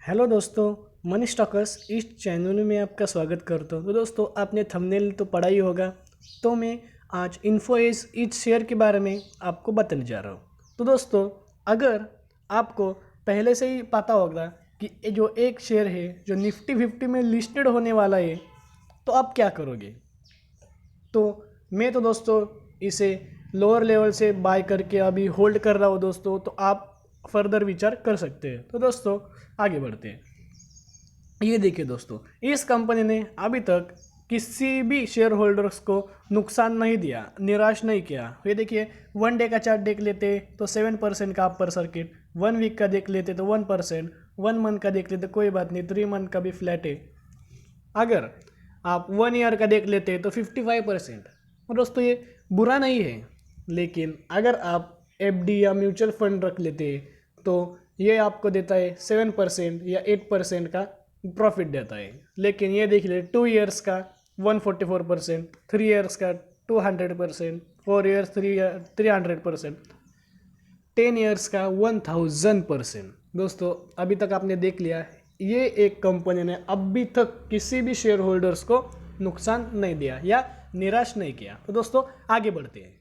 Hello दोस्तों, money stalkers इस channel में आपका स्वागत करता हूँ। तो दोस्तों, आपने थंबनेल तो पढ़ा ही होगा। तो मैं आज इन्फोएज इस शेयर के बारे में आपको बताने जा रहा हूँ। तो दोस्तों, अगर आपको पहले से ही पता होगा कि ये जो एक शेयर है जो निफ्टी 50 में लिस्टेड होने वाला है, तो आप क्या करोगे। तो मैं तो दोस्तों इसे लोअर लेवल से बाय करके अभी होल्ड कर रहा हूँ दोस्तों। तो आप फर्दर विचार कर सकते हैं। तो दोस्तों, आगे बढ़ते हैं। ये देखिए दोस्तों, इस कंपनी ने अभी तक किसी भी शेयर होल्डर्स को नुकसान नहीं दिया, निराश नहीं किया। ये देखिए, 1 डे का चार्ट देख लेते तो 7% का अपर सर्किट, 1 वीक का देख लेते तो 1%, 1 मंथ का देख लेते कोई बात नहीं, 3 मंथ का भी फ्लैट है। अगर आप 1 ईयर का देख लेते तो 55%। और दोस्तों, ये बुरा नहीं है, लेकिन अगर आप एफडी या म्यूचुअल फंड रख लेते तो ये आपको देता है 7% या 8% का प्रॉफिट देता है। लेकिन ये देख लीजिए, 2 ईयर्स का 144%, 3 ईयर्स का 200%, 4 ईयर्स 300%, 10 ईयर्स का 1000%। दोस्तों, अभी तक आपने देख लिया, ये एक कंपनी ने अभी तक किसी भी शेयर होल्डर्स को नुकसान नहीं दिया या निराश नहीं किया। तो दोस्तों, आगे बढ़ते हैं।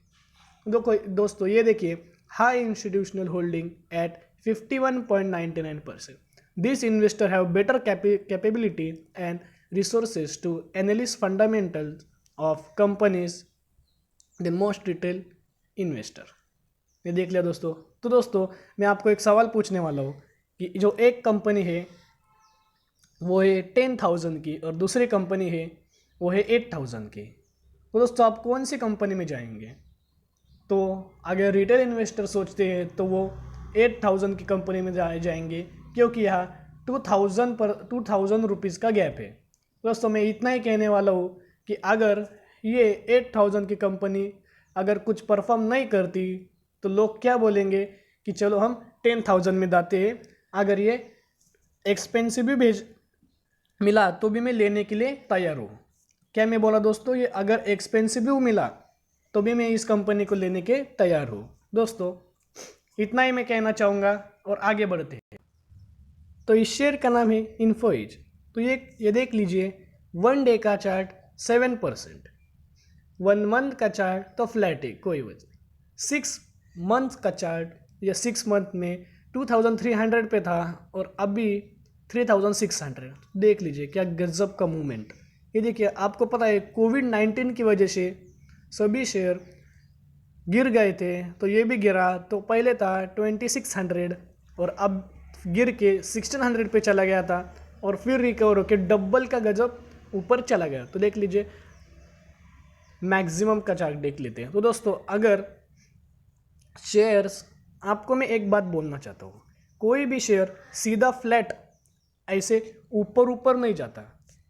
दोस्तों ये देखिए, high institutional holding at 51.99%. These investors have better capability and resources to analyze fundamentals of companies than most retail investor. ये देख लिया दोस्तों। तो दोस्तों, मैं आपको एक सवाल पूछने वाला हूँ कि जो एक कंपनी है वो है 10,000 की और दूसरी कंपनी है वो है 8,000 की। तो दोस्तों, आप कौन सी कंपनी में जाएंगे। तो अगर रिटेल इन्वेस्टर सोचते हैं तो वो 8,000 की कंपनी में जाएंगे, क्योंकि यहाँ 2,000 रुपीज़ का गैप है। दोस्तों, मैं इतना ही कहने वाला हूँ कि अगर ये 8,000 की कंपनी अगर कुछ परफॉर्म नहीं करती तो लोग क्या बोलेंगे कि चलो हम 10,000 में जाते हैं। अगर ये एक्सपेंसिव भी मिला तो भी मैं लेने के लिए तैयार हूँ। क्या मैं बोला दोस्तों, ये अगर एक्सपेंसिव भी मिला तो भी मैं इस कंपनी को लेने के तैयार हूँ। दोस्तों, इतना ही मैं कहना चाहूँगा और आगे बढ़ते हैं। तो इस शेयर का नाम है इन्फोएज। तो ये देख लीजिए, 1 डे का चार्ट 7%, 1 मंथ का चार्ट तो फ्लैट है, कोई वजह नहीं। 6 मंथ का चार्ट या 6 मंथ में 2,300 पे था और अभी 3,600। देख लीजिए क्या गजब का मूवमेंट। ये देखिए, आपको पता है कोविड-19 की वजह से सभी शेयर गिर गए थे, तो ये भी गिरा। तो पहले था 2,600 और अब गिर के 1,600 पे चला गया था और फिर रिकवर होकर डबल का गजब ऊपर चला गया। तो देख लीजिए, मैक्सिमम का चार्ट देख लेते हैं। तो दोस्तों, अगर शेयर्स, आपको मैं एक बात बोलना चाहता हूँ, कोई भी शेयर सीधा फ्लैट ऐसे ऊपर ऊपर नहीं जाता,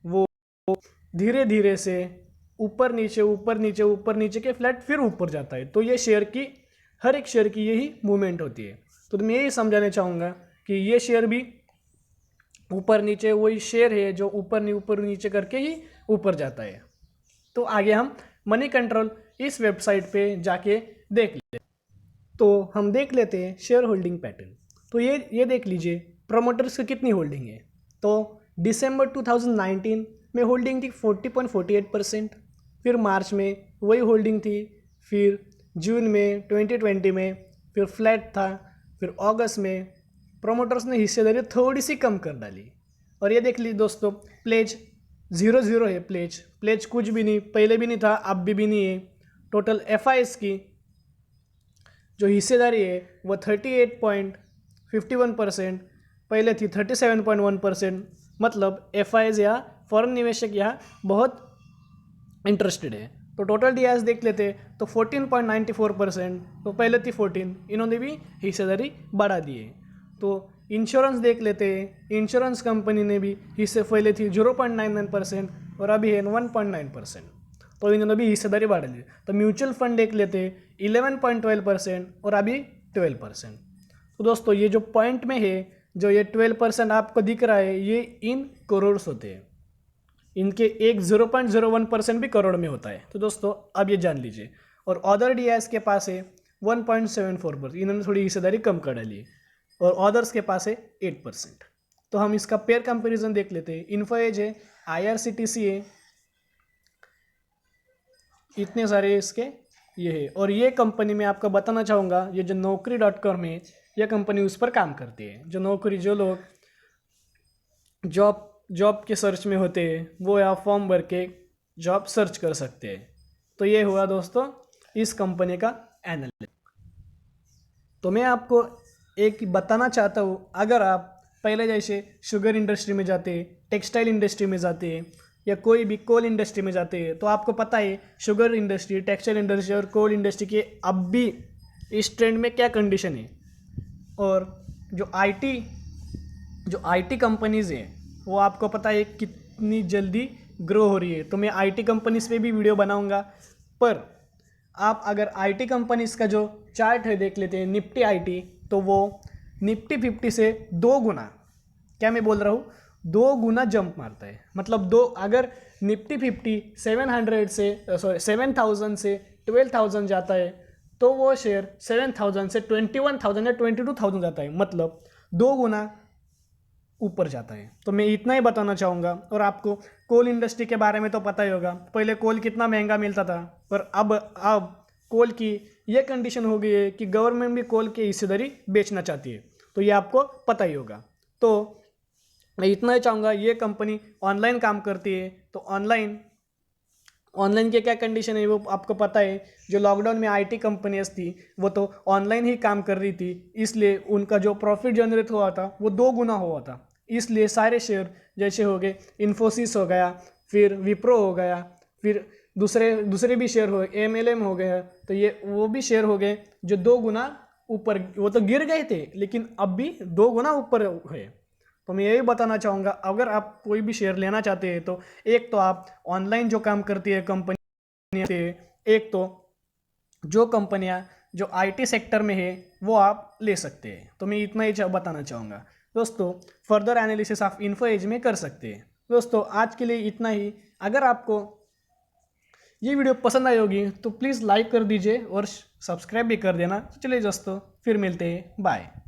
वो धीरे धीरे से ऊपर नीचे ऊपर नीचे ऊपर नीचे के फ्लैट फिर ऊपर जाता है। तो ये शेयर की, हर एक शेयर की यही मूवमेंट होती है। तो मैं यही समझाना चाहूँगा कि ये शेयर भी ऊपर नीचे वही शेयर है जो ऊपर नीचे करके ही ऊपर जाता है। तो आगे हम मनी कंट्रोल इस वेबसाइट पे जाके देख लेते। तो हम देख लेते हैं शेयर होल्डिंग पैटर्न। तो ये देख लीजिए, प्रमोटर्स की कितनी होल्डिंग है। तो दिसंबर 2019 में होल्डिंग थी 40.48%, फिर मार्च में वही होल्डिंग थी, फिर जून में 2020 में फिर फ्लैट था, फिर अगस्त में प्रोमोटर्स ने हिस्सेदारी थोड़ी सी कम कर डाली। और ये देख लीजिए दोस्तों, प्लेज 0 है। प्लेज कुछ भी नहीं, पहले भी नहीं था, अब भी नहीं है। टोटल एफआईएस की जो हिस्सेदारी है वो 38.51%, पहले थी 37.1%। मतलब एफआईएस या फॉरेन निवेशक यहाँ बहुत इंटरेस्टेड है। तो टोटल डीआईएस देख लेते तो 14.94%, तो पहले थी 14, इन्होंने भी हिस्सेदारी बढ़ा दी है। तो इंश्योरेंस देख लेते हैं, इंश्योरेंस कंपनी ने भी हिस्से पहले थी 0.99% और अभी है 1.9%, तो इन्होंने भी हिस्सेदारी बढ़ा दी। तो म्यूचुअल फंड देख लेते हैं 11.12% और अभी 12%। तो दोस्तों, ये जो पॉइंट में है, जो ये 12% आपको दिख रहा है, ये इन करोड़ होते हैं। इनके एक 0.01% भी करोड़ में होता है। तो दोस्तों, अब ये जान लीजिए। और अदर डीआईएस के पास है 1.74%, इन्होंने थोड़ी हिस्सेदारी कम कर डाली है और अदर्स के पास है 8%। तो हम इसका पेयर कंपैरिजन देख लेते हैं। इन्फो एज है, IRCTC है, इतने सारे इसके ये है। और ये कंपनी मैं आपको बताना चाहूँगा, ये जो Naukri.com है, ये कंपनी उस पर काम करती है। जो लोग जॉब के सर्च में होते हैं वो यहाँ फॉर्म भर के जॉब सर्च कर सकते हैं। तो ये हुआ दोस्तों इस कंपनी का एनालिसिस। तो मैं आपको एक बताना चाहता हूँ, अगर आप पहले जैसे शुगर इंडस्ट्री में जाते, टेक्सटाइल इंडस्ट्री में जाते या कोई भी कोल इंडस्ट्री में जाते हैं, तो आपको पता है शुगर इंडस्ट्री, टेक्सटाइल इंडस्ट्री और कोल इंडस्ट्री के अब भी इस ट्रेंड में क्या कंडीशन है। और जो आईटी कंपनीज़ हैं वो आपको पता है कितनी जल्दी ग्रो हो रही है। तो मैं आईटी कंपनीज़ पे भी वीडियो बनाऊंगा, पर आप अगर आईटी कंपनीज़ का जो चार्ट है देख लेते हैं, निफ्टी आईटी, तो वो निफ्टी 50 से 2 गुना, क्या मैं बोल रहा हूँ, 2 गुना जंप मारता है। मतलब अगर निफ्टी 50 700 से 7000 से 12,000 जाता है, तो वो शेयर 7000 से 21,000 या 22,000 जाता है, मतलब 2 गुना ऊपर जाता है। तो मैं इतना ही बताना चाहूँगा। और आपको कोल इंडस्ट्री के बारे में तो पता ही होगा, पहले कोल कितना महंगा मिलता था, पर अब कोल की ये कंडीशन हो गई है कि गवर्नमेंट भी कोल की हिस्सेदारी बेचना चाहती है। तो ये आपको पता ही होगा। तो मैं इतना ही चाहूँगा, ये कंपनी ऑनलाइन काम करती है, तो ऑनलाइन के क्या कंडीशन है वो आपको पता है। जो लॉकडाउन में आईटी कंपनीज थी वो तो ऑनलाइन ही काम कर रही थी, इसलिए उनका जो प्रॉफिट जनरेट हुआ था वो 2 गुना हुआ था। इसलिए सारे शेयर जैसे हो गए, इन्फोसिस हो गया, फिर विप्रो हो गया, फिर दूसरे भी शेयर हो गए, MLM हो गया, तो ये वो भी शेयर हो गए जो 2 गुना ऊपर, वो तो गिर गए थे लेकिन अब भी 2 गुना ऊपर हुए। तो मैं यही बताना चाहूँगा, अगर आप कोई भी शेयर लेना चाहते हैं तो एक तो आप ऑनलाइन जो काम करती है कंपनी से, एक तो जो कंपनियां जो आईटी सेक्टर में है वो आप ले सकते हैं। तो मैं इतना ही बताना चाहूँगा दोस्तों। फर्दर एनालिसिस आप इन्फो एज में कर सकते हैं। दोस्तों आज के लिए इतना ही। अगर आपको ये वीडियो पसंद आई होगी तो प्लीज़ लाइक कर दीजिए और सब्सक्राइब भी कर देना। तो चलिए दोस्तों, फिर मिलते हैं, बाय।